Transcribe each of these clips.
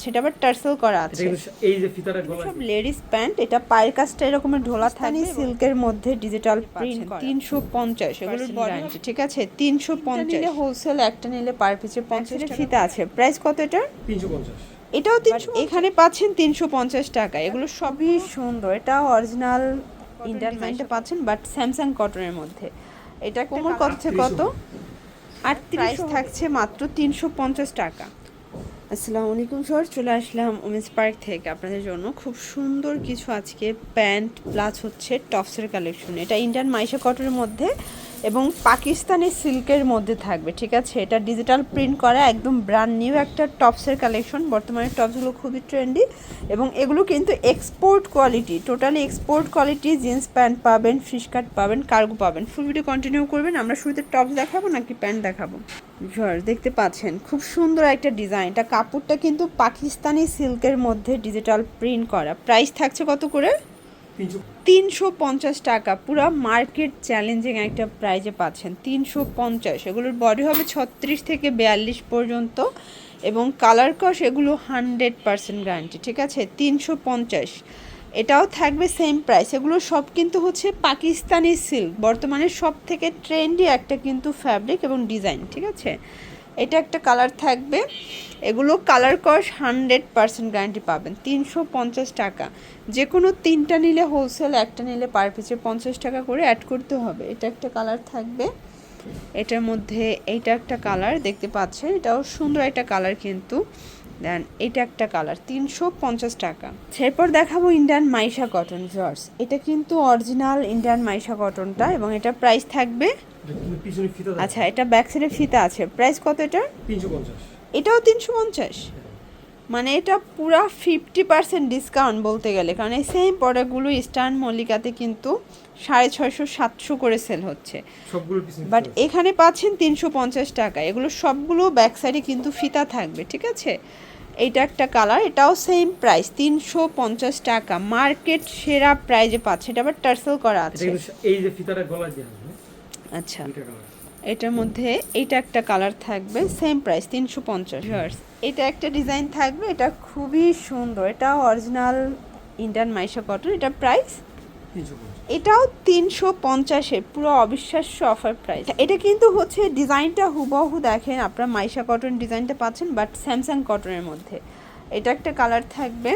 সেটা আবার টার্সেল করা আছে। এই যে ফিতাটা গলা সব লেডিস প্যান্ট, এটা পায়ের কাজটা এরকমের ঢোলা থাকবে, সিল্কের মধ্যে ডিজিটাল প্রিন্ট করা। 350 এগুলোর গ্যারান্টি, ঠিক আছে। 350 নিলে হোলসেল, একটা নিলে পার পিসে 50 ফিতা আছে। প্রাইস কত এটা? 350। এটাও এখানে পাচ্ছেন 350 টাকা। এগুলো সবই সুন্দর, এটা অরিজিনাল ইন্ডিয়ান ডিজাইনটা পাচ্ছেন, বাট স্যামসাং কটনের মধ্যে। এটা কোমর কত থেকে কত? 38 থাকছে মাত্র 350 টাকা। আসসালামু আলাইকুম স্যার, চলে আসলাম উমেন্স পার্ক থেকে আপনাদের জন্য খুব সুন্দর কিছু আজকে প্যান্ট প্লাস হচ্ছে টপসের কালেকশন। এটা ইন্ডিয়ান মাইশা কটনের মধ্যে এবং পাকিস্তানি সিল্কের মধ্যে থাকবে, ঠিক আছে। এটা ডিজিটাল প্রিন্ট করা একদম ব্র্যান্ড নিউ একটা টপসের কালেকশন। বর্তমানে টপসগুলো খুবই ট্রেন্ডি এবং এগুলো কিন্তু export quality, totally export quality. Jeans pant পাবেন, ফিশ কাট পাবেন, কার্গো পাবেন। ফুল ভিডিও কন্টিনিউ করবেন। আমরা শুরুতে টপস দেখাবো নাকি প্যান্ট দেখাবো? দেখতে পাচ্ছেন খুব সুন্দর একটা ডিজাইন। এটা কাপড়টা কিন্তু পাকিস্তানি সিল্কের মধ্যে ডিজিটাল প্রিন্ট করা। প্রাইস থাকছে কত করে? 350 টাকা। পুরো মার্কেট চ্যালেঞ্জিং একটা প্রাইজে পাচ্ছেন 350। এগুলোর বডি হবে 36 থেকে 42 পর্যন্ত এবং কালার কস এগুলো 100% গ্যারান্টি, ঠিক আছে। 350। এটাও থাকবে সেম প্রাইস। এগুলো সব কিন্তু হচ্ছে পাকিস্তানি সিল্ক, বর্তমানে সব থেকে ট্রেন্ডি একটা কিন্তু ফ্যাব্রিক এবং ডিজাইন, ঠিক আছে। এটা একটা কালার থাকবে। এগুলো কালার কস 100% গ্যারান্টি পাবেন। 350 টাকা। যে কোনো তিনটা নিলে হোলসেল, একটা নিলে পার পিসে 50 টাকা করে অ্যাড করতে হবে। এটা একটা কালার থাকবে। এটার মধ্যে এইটা একটা কালার দেখতে পাচ্ছেন, এটাও সুন্দর একটা কালার কিন্তু। দেন এটা একটা কালার, 350 টাকা। এরপর দেখাবো ইন্ডিয়ান মাইশা কটন জর্জ। এটা কিন্তু অরিজিনাল ইন্ডিয়ান মাইশা কটনটা এবং এটা প্রাইস থাকবে, আচ্ছা এটা ব্যাক সাইডে ফিতা আছে। প্রাইস কত এটা? 350। এটাও 350। মানে এটা পুরা 50% ডিসকাউন্ট বলতে গেলে, কারণ এই সেম প্রোডাক্টগুলো ইস্টার্ন মল্লিকাতে কিন্তু 650 700 করে সেল হচ্ছে, বাট এখানে পাচ্ছেন 350 টাকা। এগুলো সবগুলো ব্যাক সাইডে কিন্তু ফিতা থাকবে, ঠিক আছে। এইটা একটা কালার, এটাও সেম প্রাইস 350 টাকা। মার্কেট সেরা প্রাইজে পাচ্ছে। এটা আবার টার্সেল করা আছে। এই যে ফিতাটা গলা দিয়ে হবে। আচ্ছা, এটার মধ্যে এইটা একটা কালার থাকবে, সেম প্রাইস 350। এটা একটা ডিজাইন থাকবে, এটা খুবই সুন্দর। এটা অরিজিনাল ইন্ডিয়ান মাইশা কটন। এটা প্রাইস 350। এটাও 350-এ, পুরো অবিশ্বাস্য অফার প্রাইস। এটা কিন্তু হচ্ছে ডিজাইনটা হুবহু দেখেন আপনারা মাইশা কটন ডিজাইনটা পাচ্ছেন, বাট স্যামসাং কটনের মধ্যে। এটা একটা কালার থাকবে,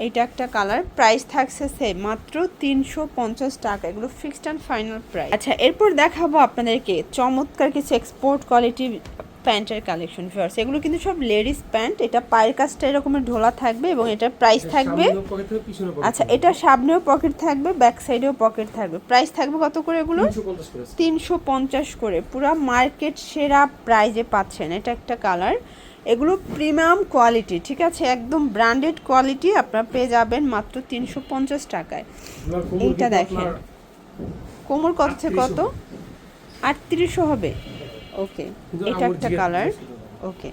এইটা একটা কালার। প্রাইস থাকছে সেম, মাত্র 350 টাকা। এগুলো ফিক্সড অ্যান্ড ফাইনাল প্রাইস। আচ্ছা, এরপর দেখাবো আপনাদেরকে চমৎকার কিছু এক্সপোর্ট কোয়ালিটি প্যান্টের কালেকশন। ফিয়ার্স, এগুলো কিন্তু সব লেডিস প্যান্ট। এটা পায়ের কাজটা এরকমের ঢোলা থাকবে এবং এটার প্রাইস থাকবে, আচ্ছা এটা সামনেও পকেট থাকবে, ব্যাক সাইডেও পকেট থাকবে। প্রাইস থাকবে কত করে এগুলো? 350 করে। পুরো মার্কেট সেরা প্রাইজে পাচ্ছেন। এটা একটা কালার। এগুলো প্রিমিয়াম কোয়ালিটি, ঠিক আছে, একদম ব্র্যান্ডেড কোয়ালিটি। আপনারা পেয়ে যাবেন মাত্র 350 টাকায়। এইটা দেখেন কোমর কত থেকে কত? 3800 হবে। ওকে, এটা একটা কালার। ওকে,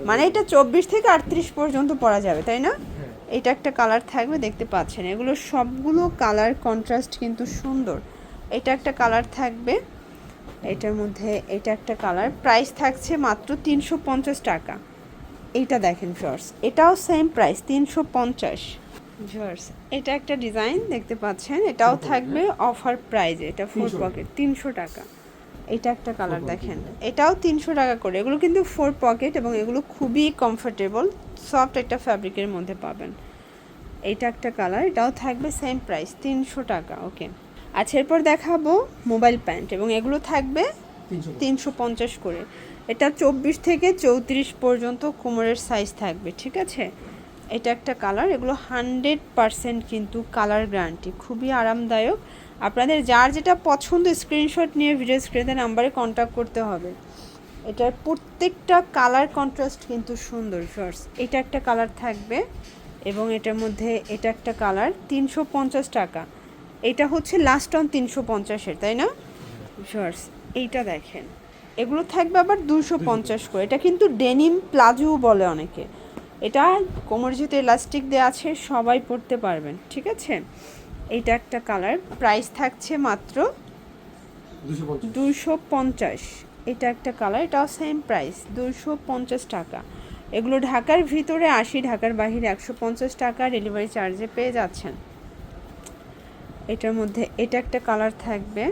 মানে এটা 24 থেকে 38 পর্যন্ত পরা যাবে, তাই না? এটা একটা কালার থাকবে, দেখতে পাচ্ছেন। এগুলো সবগুলো কালার কন্ট্রাস্ট কিন্তু সুন্দর। এটা একটা কালার থাকবে। এটার মধ্যে এটা একটা কালার। প্রাইস থাকছে মাত্র 350 টাকা। এইটা দেখেন শর্টস, এটাও সেম প্রাইস 350 শর্টস। এটা একটা ডিজাইন দেখতে পাচ্ছেন, এটাও থাকবে অফার প্রাইজে। এটা ফোর পকেট, 300 টাকা। এটা একটা কালার দেখেন, এটাও 300 টাকা করে। এগুলো কিন্তু 4 পকেট এবং এগুলো খুবই কমফোর্টেবল, সফট একটা ফ্যাব্রিকের মধ্যে পাবেন। এইটা একটা কালার, এটাও থাকবে সেম প্রাইস 300 টাকা। ওকে, আচ্ছা এরপর দেখাবো মোবাইল প্যান্ট এবং এগুলো থাকবে 350 করে। এটা 24 থেকে 34 পর্যন্ত কোমরের সাইজ থাকবে, ঠিক আছে। এটা একটা কালার। এগুলো 100% কিন্তু কালার গ্যারান্টি, খুবই আরামদায়ক। আপনাদের যার যেটা পছন্দ স্ক্রিনশট নিয়ে ভিডিও স্ক্রিনে নাম্বারে কন্ট্যাক্ট করতে হবে। এটার প্রত্যেকটা কালার কন্ট্রাস্ট কিন্তু সুন্দর শর্টস। এটা একটা কালার থাকবে এবং এটার মধ্যে এটা একটা কালার। 350 টাকা। এটা হচ্ছে লাস্ট অন 350-এর, তাই না শর্টস? এইটা দেখেন, এগুলো থাকবে আবার 250 করে। এটা কিন্তু ডেনিম প্লাজো বলে অনেকে। এটা কোমর যেহেতু এলাস্টিক দেওয়া আছে, সবাই পরতে পারবেন, ঠিক আছে। এইটা একটা কালার। প্রাইস থাকছে মাত্র 250। এটা একটা কালার, এটাও সেম প্রাইস 250 টাকা। এগুলো ঢাকার ভিতরে 80, ঢাকার বাইরে 150 টাকা ডেলিভারি চার্জে পেয়ে যাচ্ছেন। এটার মধ্যে এটা একটা কালার থাকবে,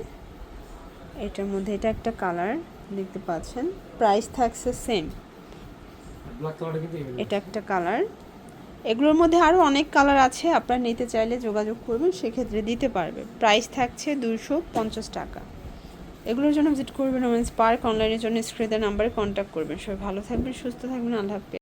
এটার মধ্যে এটা একটা কালার দেখতে পাচ্ছেন, প্রাইস থাকছে সেম। ব্ল্যাক কালারটা কিন্তু এটা একটা কালার। এগুলোর মধ্যে আরও অনেক কালার আছে, আপনারা নিতে চাইলে যোগাযোগ করবেন, সেক্ষেত্রে দিতে পারবে। প্রাইস থাকছে 250 টাকা। এগুলোর জন্য ভিজিট করবেন ওমেন্স পার্ক। অনলাইনের জন্য স্ক্রিনের নাম্বারে কন্ট্যাক্ট করবেন। সবাই ভালো থাকবেন, সুস্থ থাকবেন, আল্লাহ হাফেজ।